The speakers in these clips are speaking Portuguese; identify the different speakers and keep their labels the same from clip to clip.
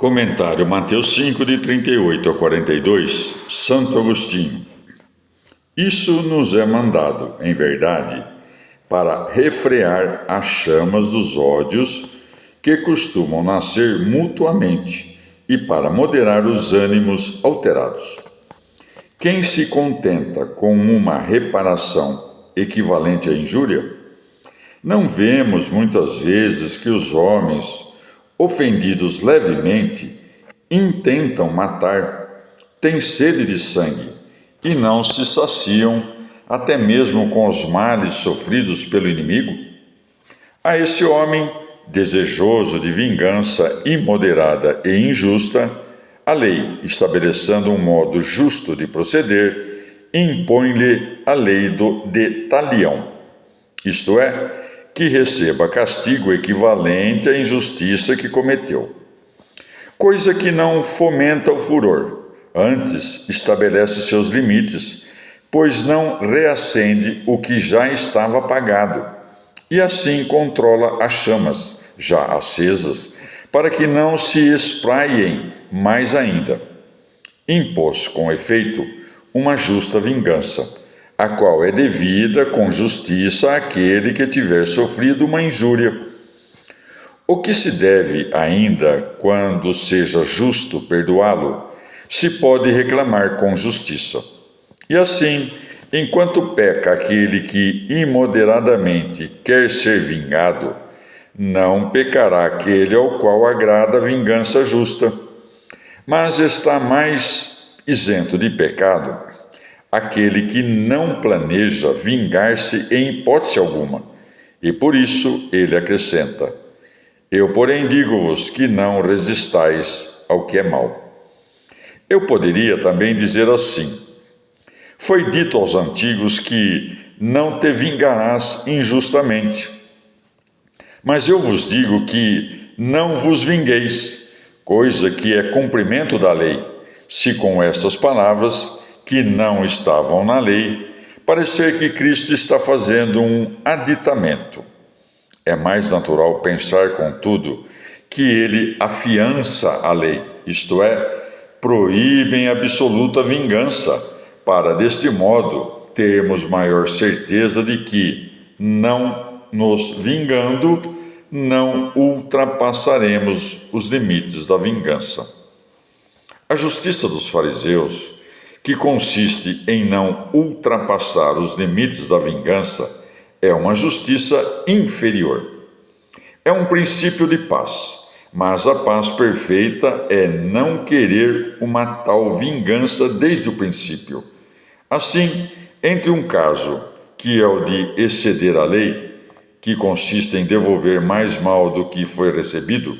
Speaker 1: Comentário Mateus 5, de 38 a 42, Santo Agostinho. Isso nos é mandado, em verdade, para refrear as chamas dos ódios que costumam nascer mutuamente e para moderar os ânimos alterados. Quem se contenta com uma reparação equivalente à injúria? Não vemos muitas vezes que os homens, ofendidos levemente, intentam matar, têm sede de sangue e não se saciam até mesmo com os males sofridos pelo inimigo? A esse homem, desejoso de vingança imoderada e injusta, a lei, estabelecendo um modo justo de proceder, impõe-lhe a lei de talião, isto é, que receba castigo equivalente à injustiça que cometeu. Coisa que não fomenta o furor, antes estabelece seus limites, pois não reacende o que já estava apagado, e assim controla as chamas, já acesas, para que não se espraiem mais ainda. Impôs, com efeito, uma justa vingança, a qual é devida com justiça àquele que tiver sofrido uma injúria. O que se deve ainda, quando seja justo perdoá-lo, se pode reclamar com justiça. E assim, enquanto peca aquele que imoderadamente quer ser vingado, não pecará aquele ao qual agrada a vingança justa, mas está mais isento de pecado aquele que não planeja vingar-se em hipótese alguma, e por isso ele acrescenta: eu, porém, digo-vos que não resistais ao que é mau. Eu poderia também dizer assim: foi dito aos antigos que não te vingarás injustamente. Mas eu vos digo que não vos vingueis, coisa que é cumprimento da lei, se com estas palavras, que não estavam na lei, parecer que Cristo está fazendo um aditamento. É mais natural pensar, contudo, que ele afiança a lei, isto é, proíbe em absoluta vingança, para deste modo termos maior certeza de que, não nos vingando, não ultrapassaremos os limites da vingança. A justiça dos fariseus, que consiste em não ultrapassar os limites da vingança, é uma justiça inferior. É um princípio de paz, mas a paz perfeita é não querer uma tal vingança desde o princípio. Assim, entre um caso, que é o de exceder a lei, que consiste em devolver mais mal do que foi recebido,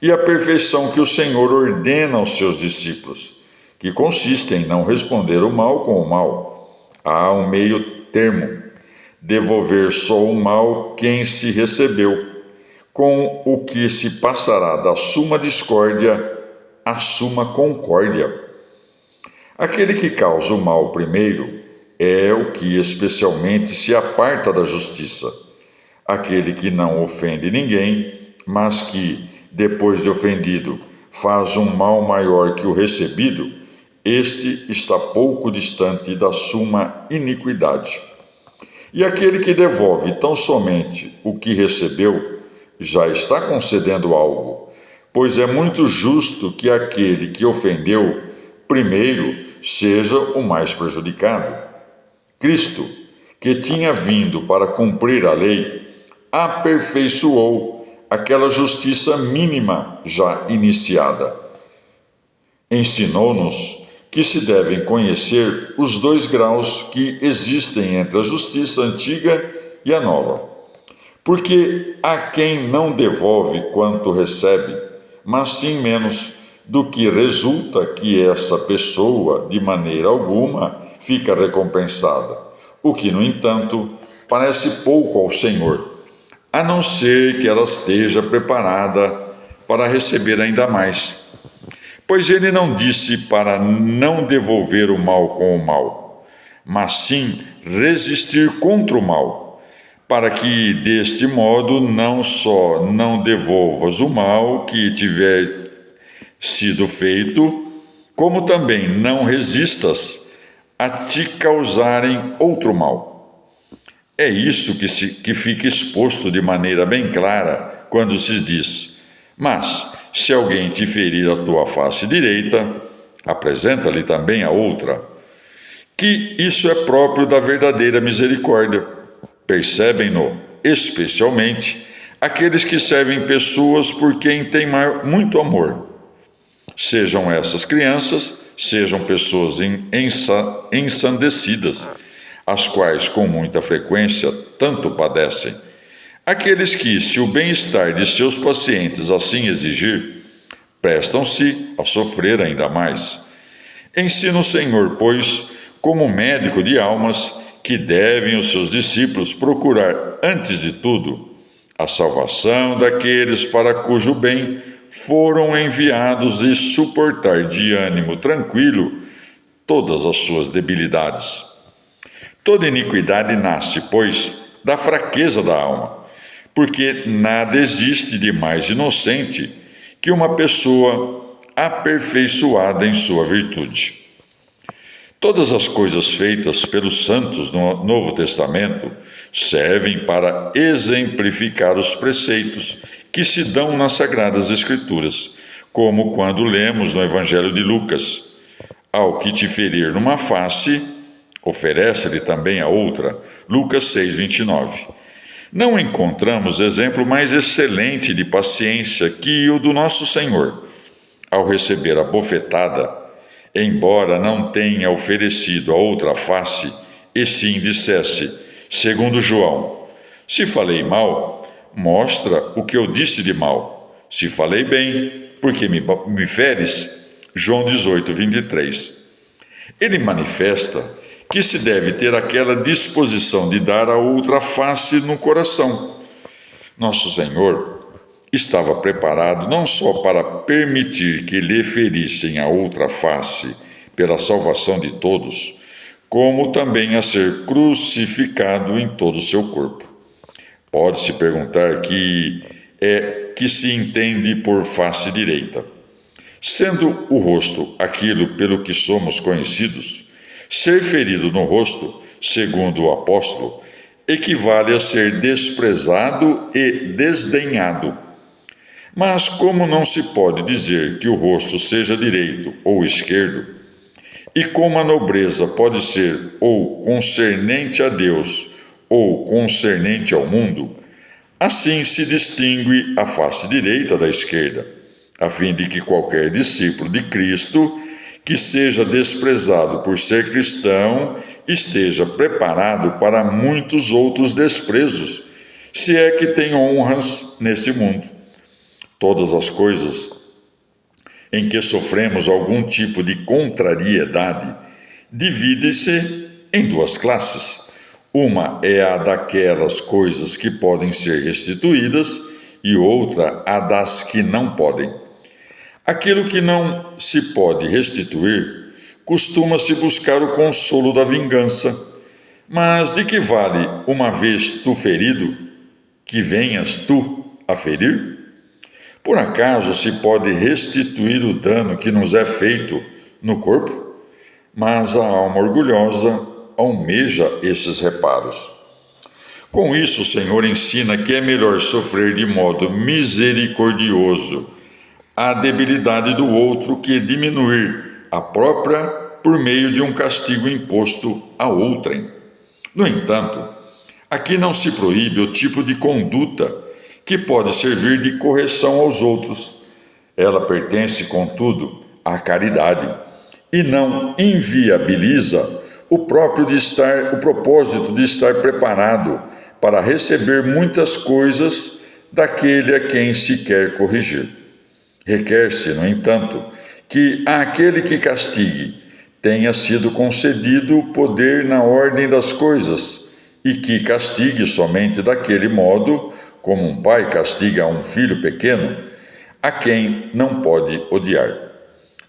Speaker 1: e a perfeição que o Senhor ordena aos seus discípulos, que consiste em não responder o mal com o mal. Há um meio termo, devolver só o mal quem se recebeu, com o que se passará da suma discórdia à suma concórdia. Aquele que causa o mal primeiro é o que especialmente se aparta da justiça. Aquele que não ofende ninguém, mas que, depois de ofendido, faz um mal maior que o recebido, este está pouco distante da suma iniquidade. E aquele que devolve tão somente o que recebeu, já está concedendo algo, pois é muito justo que aquele que ofendeu primeiro seja o mais prejudicado. Cristo, que tinha vindo para cumprir a lei, aperfeiçoou aquela justiça mínima já iniciada. Ensinou-nos que se devem conhecer os dois graus que existem entre a justiça antiga e a nova. Porque há quem não devolve quanto recebe, mas sim menos, do que resulta que essa pessoa, de maneira alguma, fica recompensada, o que, no entanto, parece pouco ao Senhor, a não ser que ela esteja preparada para receber ainda mais. Pois ele não disse para não devolver o mal com o mal, mas sim resistir contra o mal, para que deste modo não só não devolvas o mal que tiver sido feito, como também não resistas a te causarem outro mal. É isso que fica exposto de maneira bem clara quando se diz: mas, se alguém te ferir a tua face direita, apresenta-lhe também a outra. Que isso é próprio da verdadeira misericórdia. Percebem-no, especialmente, aqueles que servem pessoas por quem têm muito amor. Sejam essas crianças, sejam pessoas ensandecidas, as quais com muita frequência tanto padecem. Aqueles que, se o bem-estar de seus pacientes assim exigir, prestam-se a sofrer ainda mais. Ensina o Senhor, pois, como médico de almas, que devem os seus discípulos procurar, antes de tudo, a salvação daqueles para cujo bem foram enviados e suportar de ânimo tranquilo todas as suas debilidades. Toda iniquidade nasce, pois, da fraqueza da alma, porque nada existe de mais inocente que uma pessoa aperfeiçoada em sua virtude. Todas as coisas feitas pelos santos no Novo Testamento servem para exemplificar os preceitos que se dão nas Sagradas Escrituras, como quando lemos no Evangelho de Lucas: ao que te ferir numa face, oferece-lhe também a outra. Lucas 6:29. Não encontramos exemplo mais excelente de paciência que o do nosso Senhor. Ao receber a bofetada, embora não tenha oferecido a outra face, e sim dissesse, segundo João: se falei mal, mostra o que eu disse de mal. Se falei bem, por que me feres? João 18:23. Ele manifesta que se deve ter aquela disposição de dar a outra face no coração. Nosso Senhor estava preparado não só para permitir que lhe ferissem a outra face pela salvação de todos, como também a ser crucificado em todo o seu corpo. Pode-se perguntar que se entende por face direita. Sendo o rosto aquilo pelo que somos conhecidos, ser ferido no rosto, segundo o apóstolo, equivale a ser desprezado e desdenhado. Mas como não se pode dizer que o rosto seja direito ou esquerdo, e como a nobreza pode ser ou concernente a Deus ou concernente ao mundo, assim se distingue a face direita da esquerda, a fim de que qualquer discípulo de Cristo que seja desprezado por ser cristão esteja preparado para muitos outros desprezos, se é que tem honras nesse mundo. Todas as coisas em que sofremos algum tipo de contrariedade dividem-se em duas classes. Uma é a daquelas coisas que podem ser restituídas e outra a das que não podem. Aquilo que não se pode restituir, costuma-se buscar o consolo da vingança. Mas de que vale, uma vez tu ferido, que venhas tu a ferir? Por acaso se pode restituir o dano que nos é feito no corpo? Mas a alma orgulhosa almeja esses reparos. Com isso, o Senhor ensina que é melhor sofrer de modo misericordioso a debilidade do outro que diminuir a própria por meio de um castigo imposto a outrem. No entanto, aqui não se proíbe o tipo de conduta que pode servir de correção aos outros. Ela pertence, contudo, à caridade e não inviabiliza o propósito de estar preparado para receber muitas coisas daquele a quem se quer corrigir. Requer-se, no entanto, que àquele que castigue tenha sido concedido o poder na ordem das coisas e que castigue somente daquele modo, como um pai castiga um filho pequeno, a quem não pode odiar.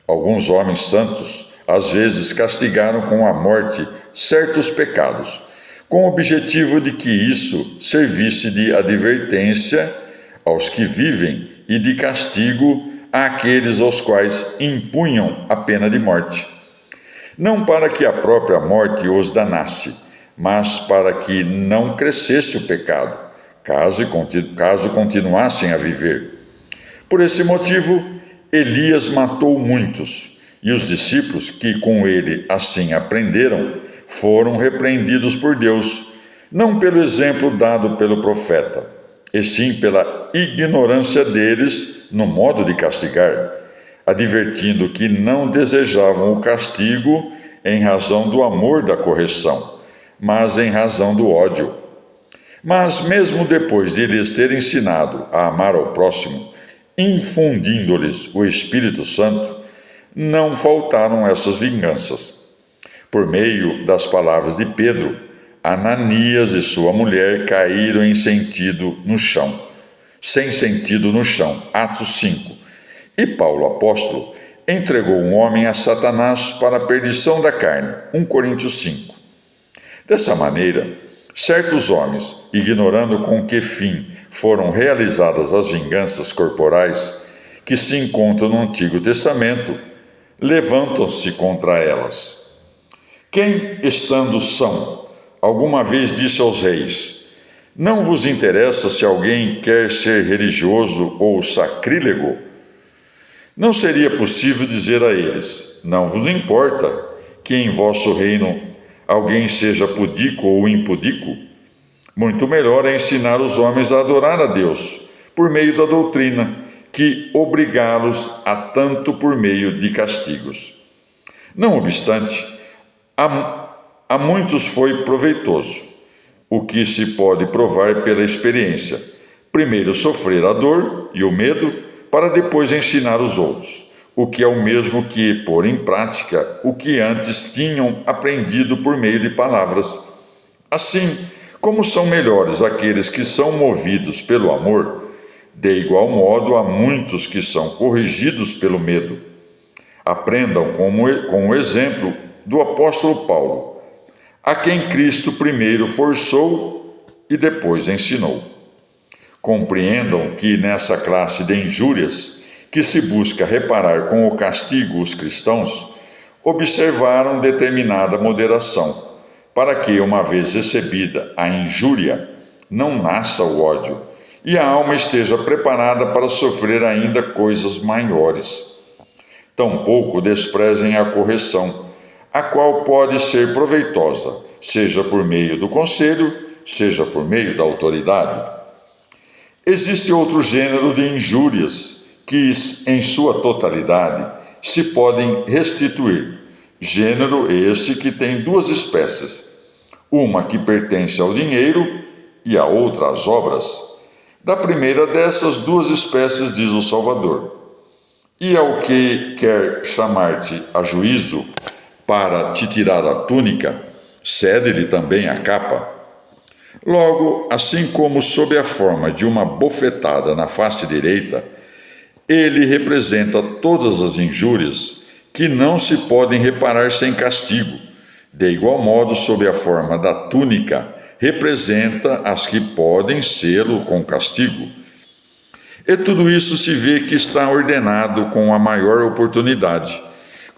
Speaker 1: Alguns homens santos, às vezes, castigaram com a morte certos pecados, com o objetivo de que isso servisse de advertência aos que vivem e de castigo àqueles aos quais impunham a pena de morte, não para que a própria morte os danasse, mas para que não crescesse o pecado, caso continuassem a viver. Por esse motivo, Elias matou muitos, e os discípulos que com ele assim aprenderam foram repreendidos por Deus, não pelo exemplo dado pelo profeta, e sim pela ignorância deles no modo de castigar, advertindo que não desejavam o castigo em razão do amor da correção, mas em razão do ódio. Mas mesmo depois de lhes ter ensinado a amar ao próximo, infundindo-lhes o Espírito Santo, não faltaram essas vinganças. Por meio das palavras de Pedro, Ananias e sua mulher caíram sem sentido no chão. Atos 5. E Paulo, apóstolo, entregou um homem a Satanás para a perdição da carne. 1 Coríntios 5. Dessa maneira, certos homens, ignorando com que fim foram realizadas as vinganças corporais que se encontram no Antigo Testamento, levantam-se contra elas. Quem, estando são, alguma vez disse aos reis: não vos interessa se alguém quer ser religioso ou sacrílego? Não seria possível dizer a eles: não vos importa que em vosso reino alguém seja pudico ou impudico? Muito melhor é ensinar os homens a adorar a Deus por meio da doutrina, que obrigá-los a tanto por meio de castigos. Não obstante, a muitos foi proveitoso, o que se pode provar pela experiência: primeiro sofrer a dor e o medo, para depois ensinar os outros, o que é o mesmo que pôr em prática o que antes tinham aprendido por meio de palavras. Assim, como são melhores aqueles que são movidos pelo amor, de igual modo há muitos que são corrigidos pelo medo. Aprendam com o exemplo do apóstolo Paulo, a quem Cristo primeiro forçou e depois ensinou. Compreendam que nessa classe de injúrias que se busca reparar com o castigo os cristãos, observaram determinada moderação, para que, uma vez recebida a injúria, não nasça o ódio, e a alma esteja preparada para sofrer ainda coisas maiores. Tampouco desprezem a correção, a qual pode ser proveitosa, seja por meio do conselho, seja por meio da autoridade. Existe outro gênero de injúrias que, em sua totalidade, se podem restituir. Gênero esse que tem duas espécies, uma que pertence ao dinheiro e a outra às obras. Da primeira dessas duas espécies diz o Salvador: e ao que quer chamar-te a juízo para te tirar a túnica, cede-lhe também a capa. Logo, assim como sob a forma de uma bofetada na face direita, ele representa todas as injúrias que não se podem reparar sem castigo. De igual modo, sob a forma da túnica, representa as que podem sê-lo com castigo. E tudo isso se vê que está ordenado com a maior oportunidade,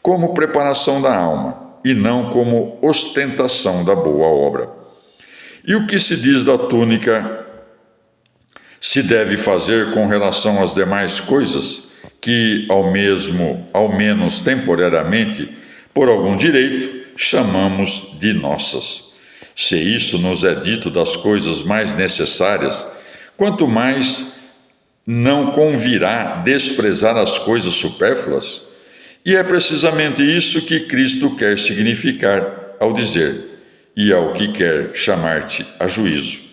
Speaker 1: como preparação da alma, e não como ostentação da boa obra. E o que se diz da túnica se deve fazer com relação às demais coisas, que, ao menos temporariamente, por algum direito, chamamos de nossas. Se isso nos é dito das coisas mais necessárias, quanto mais não convirá desprezar as coisas supérfluas? E é precisamente isso que Cristo quer significar ao dizer: e ao que quer chamar-te a juízo.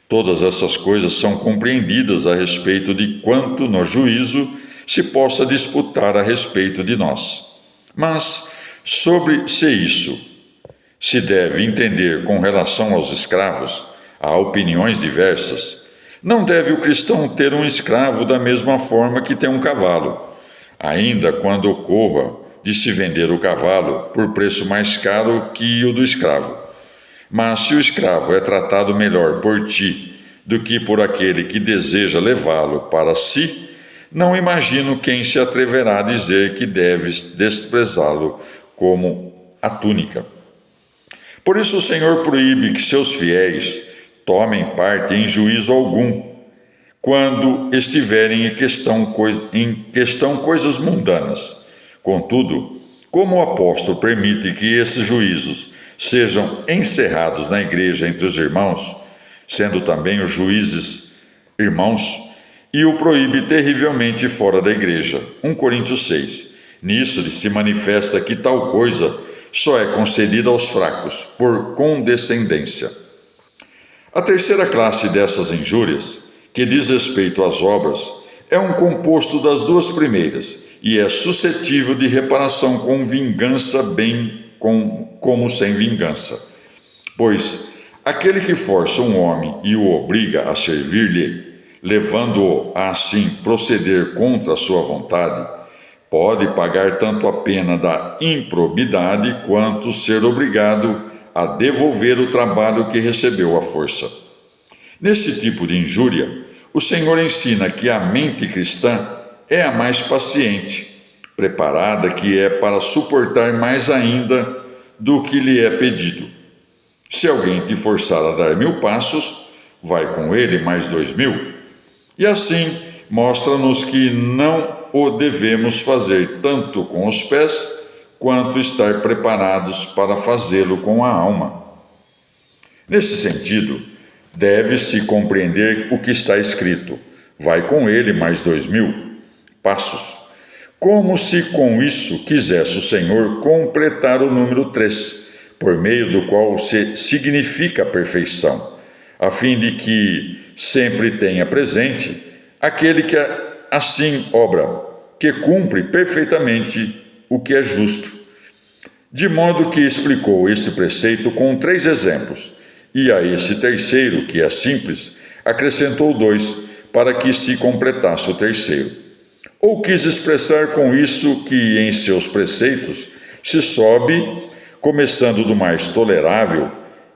Speaker 1: Todas essas coisas são compreendidas a respeito de quanto no juízo se possa disputar a respeito de nós. Mas, sobre se isso se deve entender com relação aos escravos, há opiniões diversas. Não deve o cristão ter um escravo da mesma forma que tem um cavalo, ainda quando ocorra de se vender o cavalo por preço mais caro que o do escravo. Mas se o escravo é tratado melhor por ti do que por aquele que deseja levá-lo para si, não imagino quem se atreverá a dizer que deves desprezá-lo como a túnica. Por isso o Senhor proíbe que seus fiéis tomem parte em juízo algum, quando estiverem em questão coisas mundanas. Contudo, como o apóstolo permite que esses juízos sejam encerrados na igreja entre os irmãos, sendo também os juízes irmãos, e o proíbe terrivelmente fora da igreja. 1 Coríntios 6. Nisso se manifesta que tal coisa só é concedida aos fracos, por condescendência. A terceira classe dessas injúrias, que diz respeito às obras, é um composto das duas primeiras e é suscetível de reparação com vingança, bem como sem vingança. Pois aquele que força um homem e o obriga a servir-lhe, levando-o a assim proceder contra a sua vontade, pode pagar tanto a pena da improbidade quanto ser obrigado a devolver o trabalho que recebeu à força. Nesse tipo de injúria, o Senhor ensina que a mente cristã é a mais paciente, preparada que é para suportar mais ainda do que lhe é pedido. Se alguém te forçar a dar 1000 passos, vai com ele mais 2000. E assim mostra-nos que não o devemos fazer tanto com os pés, quanto estar preparados para fazê-lo com a alma. Nesse sentido, deve-se compreender o que está escrito: vai com ele mais 2000 passos, como se com isso quisesse o Senhor completar o número 3, por meio do qual se significa a perfeição, a fim de que sempre tenha presente aquele que assim obra, que cumpre perfeitamente o que é justo. De modo que explicou este preceito com 3 exemplos, e a esse terceiro, que é simples, acrescentou 2, para que se completasse o terceiro. Ou quis expressar com isso que em seus preceitos se sobe, começando do mais tolerável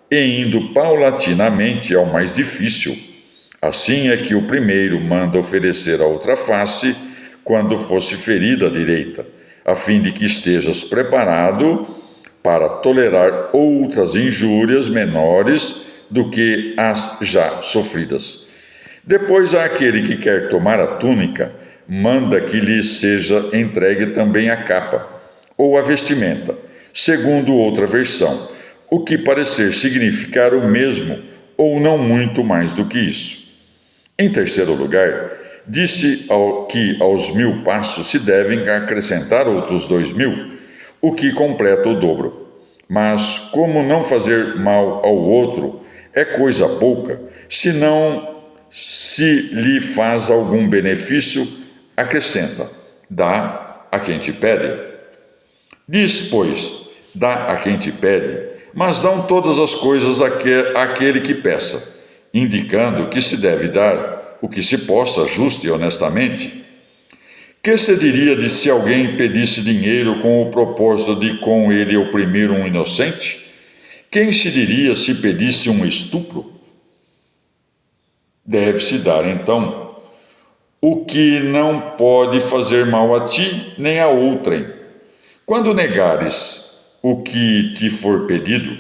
Speaker 1: e indo paulatinamente ao mais difícil. Assim é que o primeiro manda oferecer a outra face quando fosse ferida a direita, a fim de que estejas preparado para tolerar outras injúrias menores do que as já sofridas. Depois, àquele que quer tomar a túnica, manda que lhe seja entregue também a capa, ou a vestimenta, segundo outra versão, o que parecer significar o mesmo, ou não muito mais do que isso. Em terceiro lugar, disse que aos 1000 passos se devem acrescentar outros 2000, o que completa o dobro. Mas, como não fazer mal ao outro é coisa pouca, senão se lhe faz algum benefício, acrescenta: dá a quem te pede. Diz, pois, dá a quem te pede, mas dão todas as coisas àquele que peça, indicando que se deve dar o que se possa justa e honestamente. Que se diria de se alguém pedisse dinheiro com o propósito de com ele oprimir um inocente? Quem se diria se pedisse um estupro? Deve-se dar, então, o que não pode fazer mal a ti nem a outrem. Quando negares o que te for pedido,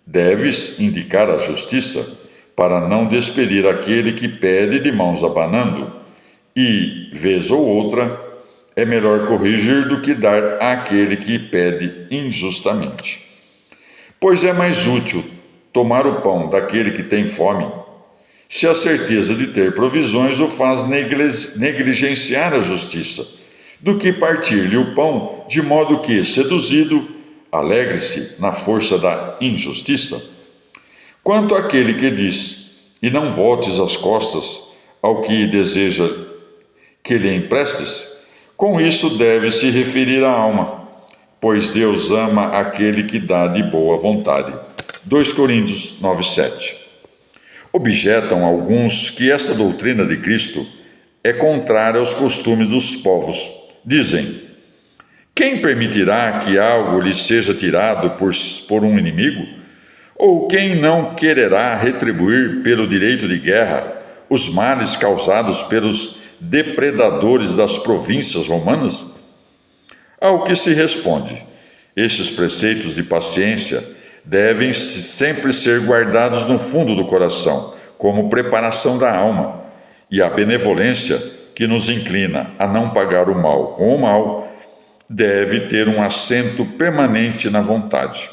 Speaker 1: deves indicar a justiça, para não despedir aquele que pede de mãos abanando, e, vez ou outra, é melhor corrigir do que dar àquele que pede injustamente. Pois é mais útil tomar o pão daquele que tem fome, se a certeza de ter provisões o faz negligenciar a justiça, do que partir-lhe o pão, de modo que, seduzido, alegre-se na força da injustiça. Quanto àquele que diz: e não voltes as costas ao que deseja que lhe emprestes, com isso deve se referir à alma, pois Deus ama aquele que dá de boa vontade. 2 Coríntios 9:7. Objetam alguns que esta doutrina de Cristo é contrária aos costumes dos povos. Dizem: quem permitirá que algo lhe seja tirado por um inimigo? Ou quem não quererá retribuir pelo direito de guerra os males causados pelos depredadores das províncias romanas? Ao que se responde: estes preceitos de paciência devem sempre ser guardados no fundo do coração, como preparação da alma, e a benevolência que nos inclina a não pagar o mal com o mal deve ter um assento permanente na vontade.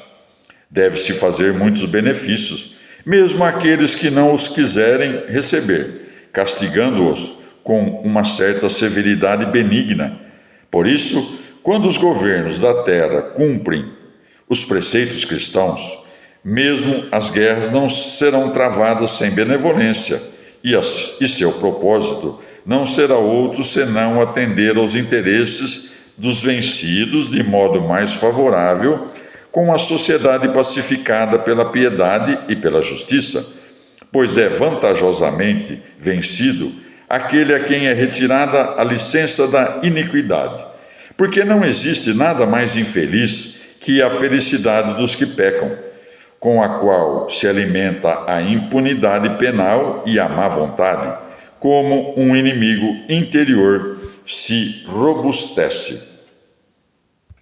Speaker 1: Deve-se fazer muitos benefícios, mesmo àqueles que não os quiserem receber, castigando-os com uma certa severidade benigna. Por isso, quando os governos da terra cumprem os preceitos cristãos, mesmo as guerras não serão travadas sem benevolência, e seu propósito não será outro senão atender aos interesses dos vencidos de modo mais favorável, com a sociedade pacificada pela piedade e pela justiça, pois é vantajosamente vencido aquele a quem é retirada a licença da iniquidade, porque não existe nada mais infeliz que a felicidade dos que pecam, com a qual se alimenta a impunidade penal e a má vontade, como um inimigo interior se robustece.